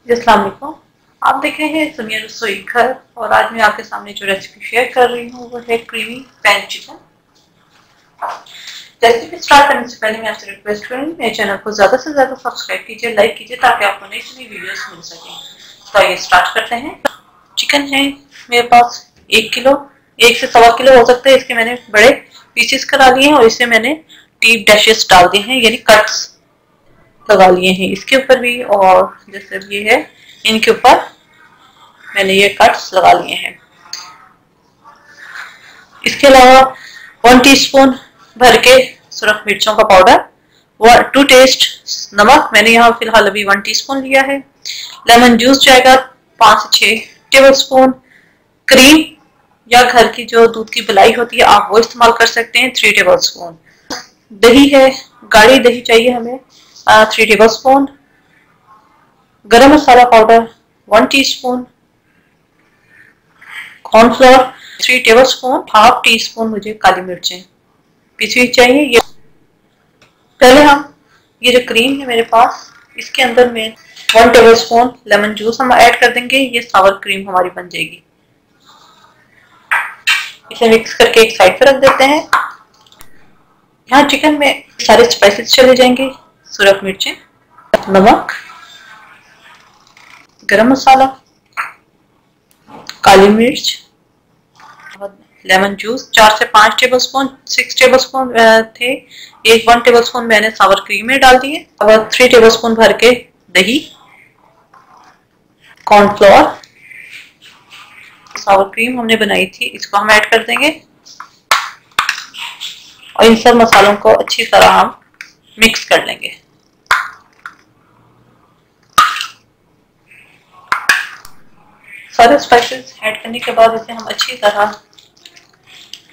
अस्सलाम वालेकुम। आप देख रहे हैं सुनिया रसोई घर और आज मैं आपके सामने जो रेसिपी शेयर कर रही हूँ वो है creamy pan chicken. Recipe start करने से पहले मैं आपसे रिक्वेस्ट करूँगी मेरे चैनल को ज़्यादा से ज़्यादा सब्सक्राइब कीजिए, लाइक कीजिए ताकि आपको नई नई वीडियोस मिल सकें। तो आइए स्टार्ट करते हैं। चिकन है मेरे पास 1 किलो, 1 से 1.25 किलो हो सकते हैं। इसके मैंने बड़े पीसेस करा लिए हैं और इसे मैंने डीप डैशेस डाल दिए हैं, यानी कट्स लगा लिए हैं इसके ऊपर भी, और जैसे ये है इनके ऊपर मैंने ये कट्स लगा लिए हैं। इसके अलावा 1 टीस्पून भर के सुरख मिर्चों का पाउडर, 2 टेस्ट नमक, मैंने यहाँ फिलहाल अभी 1 टीस्पून लिया है। लेमन जूस जाएगा 5 से 6 टेबल स्पून। क्रीम या घर की जो दूध की मलाई होती है आप वो इस्तेमाल कर सकते हैं, 3 टेबल स्पून। दही है, गाढ़ी दही चाहिए हमें, 3 tablespoon. Garam masala powder 1 teaspoon. Cornflour 3 tablespoon. 1/2 teaspoon मुझे काली मिर्चें पिसी हुई चाहिए। ये पहले हम ये जो क्रीम है मेरे पास इसके अंदर में 1 टेबल स्पून लेमन जूस हम ऐड कर देंगे। ये सावर क्रीम हमारी बन जाएगी। इसे मिक्स करके एक साइड पर रख देते हैं। यहाँ चिकन में सारे स्पाइसेस चले जाएंगे, सुरख मिर्चें, नमक, गरम मसाला, काली मिर्च, लेमन जूस 4 से 5 टेबल स्पून, 6 टेबल स्पून थे, 1 टेबल स्पून मैंने सावर क्रीम में डाल दिए। अब 3 टेबल स्पून भर के दही, कॉर्नफ्लोर, सावर क्रीम हमने बनाई थी इसको हम ऐड कर देंगे और इन सब मसालों को अच्छी तरह हम मिक्स कर लेंगे। सारे स्पाइसेस ऐड करने के बाद इसे हम अच्छी तरह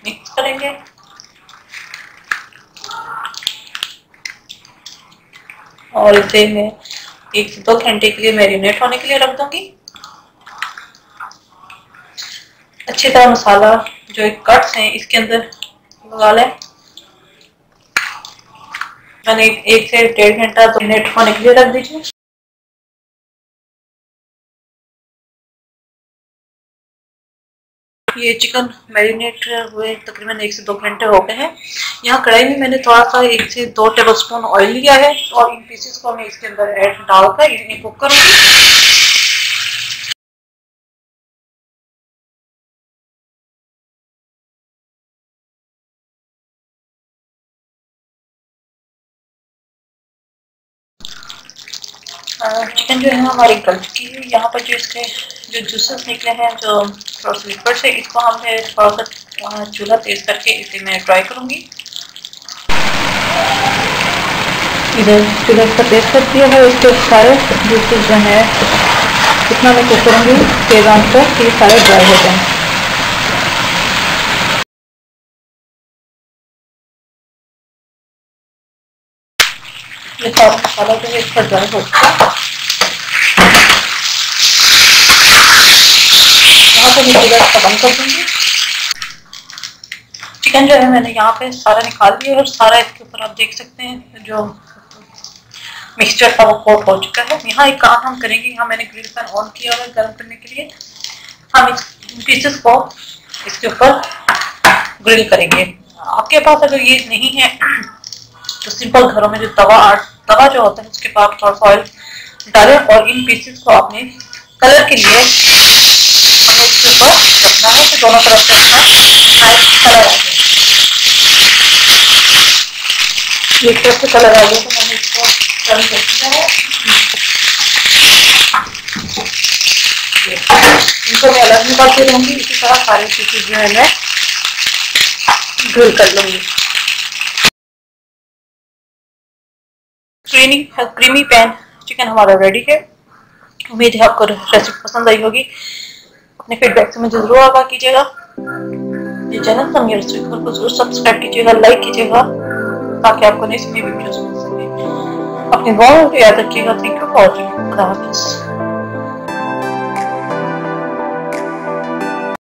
मिक्स करेंगे। और इसे मैं 1 से 2 घंटे के लिए मैरिनेट होने के लिए रख दूंगी। अच्छी तरह मसाला जो एक कट्स हैं इसके अंदर लगा लें। मैंने 1 से 1.5 घंटा मैरिनेट होने के लिए रख दीजिए। ये चिकन मैरिनेट हुए तकरीबन 1 से 2 घंटे हो गए हैं। यहाँ कढ़ाई में मैंने थोड़ा सा 1 से 2 टेबल स्पून ऑयल लिया है और इन पीसेस को मैं इसके अंदर ऐड डालकर इन्हें कुक करूँगी। चिकन जो है हमारी गल चुकी है। यहाँ पर जो इसके जो जूसेस निकले हैं, जो थोड़ा सा लिक्विड से, इसको हमने थोड़ा सा चूल्हा तेज करके इसे मैं ट्राई करूँगी। इधर चूल्हा का तेज कर दिया है, इसके सारे जूसेस जो हैं इतना मैं कुक करूँगी तेज आंच पर कि सारे ड्राई हो जाएँ। ये सारा मसाला जो है इसका ड्राई हो चुका है। यहाँ पे मैं चूल्हा इसका बंद कर दूँगी। चिकन जो है मैंने यहाँ पे सारा निकाल दिया और सारा इसके ऊपर आप देख सकते हैं जो मिक्सचर था वो कोट हो चुका है। यहाँ एक काम हम करेंगे, यहाँ मैंने ग्रिल पैन ऑन किया हुआ है गर्म करने के लिए। हम इस पीसेस को इसके ऊपर ग्रिल करेंगे। आपके पास अगर ये नहीं है तो सिंपल घरों में जो तवा जो होता है उसके पास थोड़ा सा ऑयल डालें और इन पीसेस को आपने कलर के लिए हमें इसके ऊपर रखना है तो दोनों तरफ से अपना नाइस कलर आ जाए। एक तरफ से कलर आ गया तो मैंने इसको टर्न कर दिया है। इनको मैं अलग निकालती रहूँगी। इसी तरह सारे पीसेस जो है मैं ग्रिल कर लूँगी। क्रीमी पैन चिकन हमारा रेडी है। उम्मीद है आपको रेसिपी पसंद आई होगी। अपने फीडबैक से मुझे जरूर आगाह कीजिएगा। ये चैनल सुनिया रसोई घर को जरूर सब्सक्राइब कीजिएगा, लाइक कीजिएगा ताकि आपको नई वीडियोस मिल सके। अपनी दुआओं में याद रखिएगा। Thank you for watching. खुदा हाफिज़।